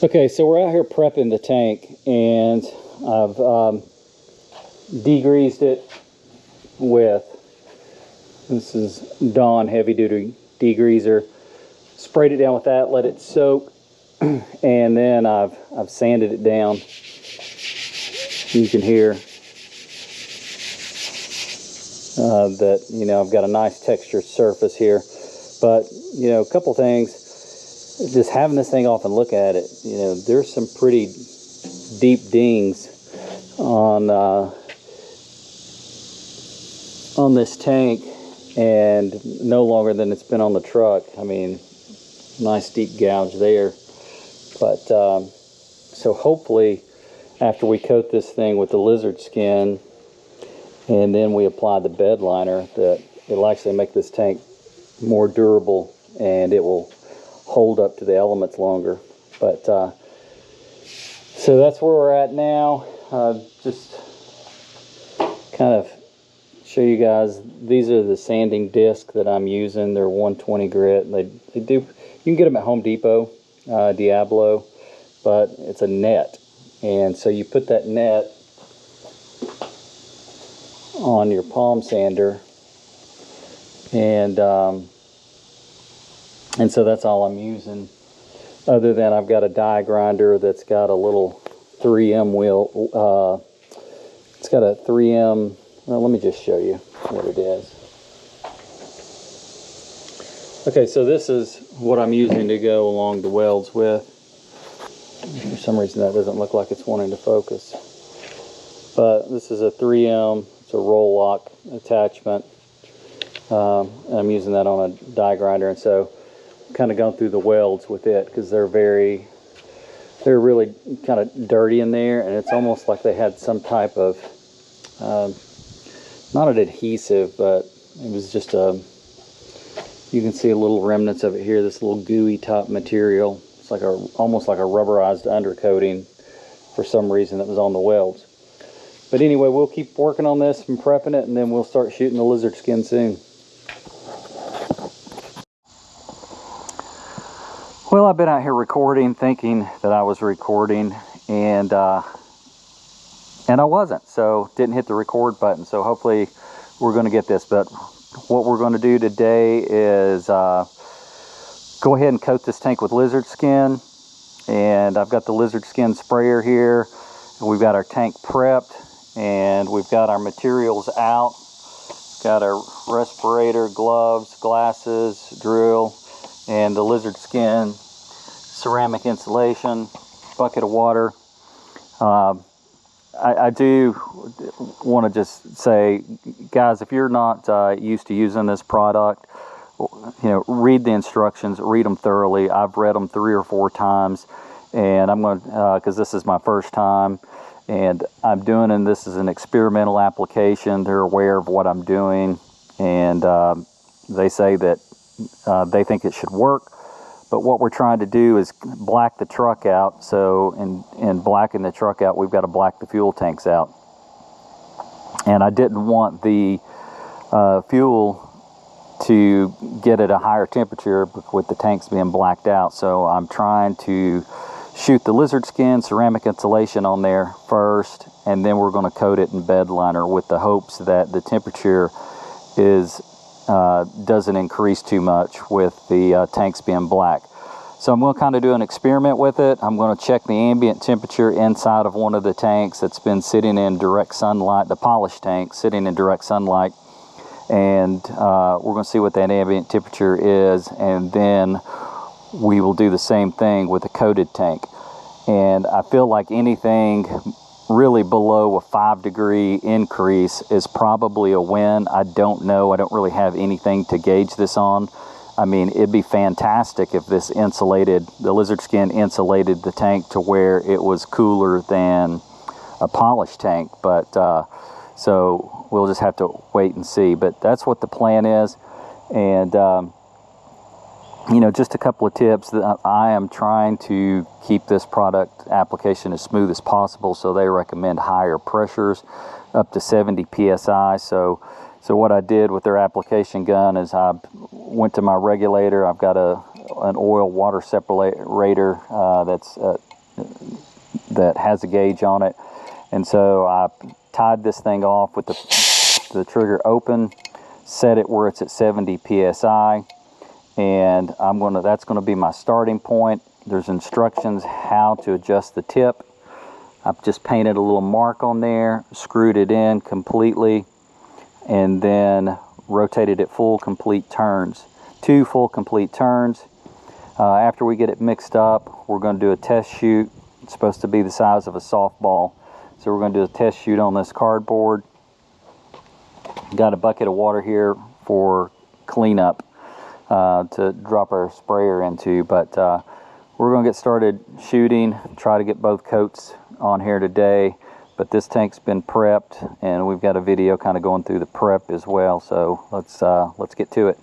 Okay, so we're out here prepping the tank, and I've degreased it with, this is Dawn heavy duty degreaser. Sprayed it down with that, let it soak, and then I've sanded it down. You can hear that, you know, I've got a nice textured surface here. But, you know, a couple things. Just having this thing off and look at it, you know, there's some pretty deep dings on this tank, and no longer than it's been on the truck. I mean, nice deep gouge there. But so hopefully after we coat this thing with the LizardSkin and then we apply the bed liner, that it'll actually make this tank more durable and it will hold up to the elements longer. But so that's where we're at now. Just kind of show you guys, these are the sanding discs that I'm using. They're 120 grit. They do, you can get them at Home Depot, Diablo, but it's a net, and so you put that net on your palm sander, and so that's all I'm using, other than I've got a die grinder that's got a little 3M wheel. It's got a 3M, well, let me just show you what it is. Okay, so this is what I'm using to go along the welds with. For some reason that doesn't look like it's wanting to focus. But this is a 3M, it's a roll lock attachment. And I'm using that on a die grinder, and so kind of going through the welds with it because they're really kind of dirty in there, and it's almost like they had some type of not an adhesive, but it was just a, you can see a little remnants of it here, this little gooey top material. It's like almost like a rubberized undercoating for some reason that was on the welds. But anyway, we'll keep working on this and prepping it, and then we'll start shooting the LizardSkin soon. Well, I've been out here recording, thinking that I was recording, and I wasn't, so didn't hit the record button. So hopefully we're going to get this. But what we're going to do today is go ahead and coat this tank with LizardSkin, and I've got the LizardSkin sprayer here, and we've got our tank prepped, and we've got our materials out. Got our respirator, gloves, glasses, drill, and the LizardSkin ceramic insulation, bucket of water. I do want to just say, guys, if you're not used to using this product, you know, read the instructions, read them thoroughly. I've read them 3 or 4 times, and I'm going to, because this is my first time, and I'm doing, and this is an experimental application. They're aware of what I'm doing, and they say that they think it should work. But what we're trying to do is black the truck out. So in blacking the truck out, we've got to black the fuel tanks out. And I didn't want the fuel to get at a higher temperature with the tanks being blacked out. So I'm trying to shoot the LizardSkin ceramic insulation on there first, and then we're going to coat it in bed liner with the hopes that the temperature is doesn't increase too much with the tanks being black. So I'm going to kind of do an experiment with it. I'm going to check the ambient temperature inside of one of the tanks that's been sitting in direct sunlight, the polished tank sitting in direct sunlight, and we're going to see what that ambient temperature is, and then we will do the same thing with a coated tank. And I feel like anything really below a 5-degree increase is probably a win. I don't know. I don't really have anything to gauge this on. I mean, it'd be fantastic if this insulated, the LizardSkin insulated the tank to where it was cooler than a polished tank. But so we'll just have to wait and see. But that's what the plan is. And you know, just a couple of tips. That I am trying to keep this product application as smooth as possible, so they recommend higher pressures, up to 70 psi. So what I did with their application gun is I went to my regulator. I've got a an oil water separator that has a gauge on it. And so I tied this thing off with the trigger open, set it where it's at 70 psi, and that's gonna be my starting point. There's instructions how to adjust the tip. I've just painted a little mark on there, screwed it in completely, and then rotated it full complete turns. 2 full complete turns. After we get it mixed up, we're going to do a test shoot. It's supposed to be the size of a softball. So we're going to do a test shoot on this cardboard. Got a bucket of water here for cleanup to drop our sprayer into, but we're going to get started shooting, try to get both coats on here today. But this tank's been prepped, and we've got a video kind of going through the prep as well. So let's get to it.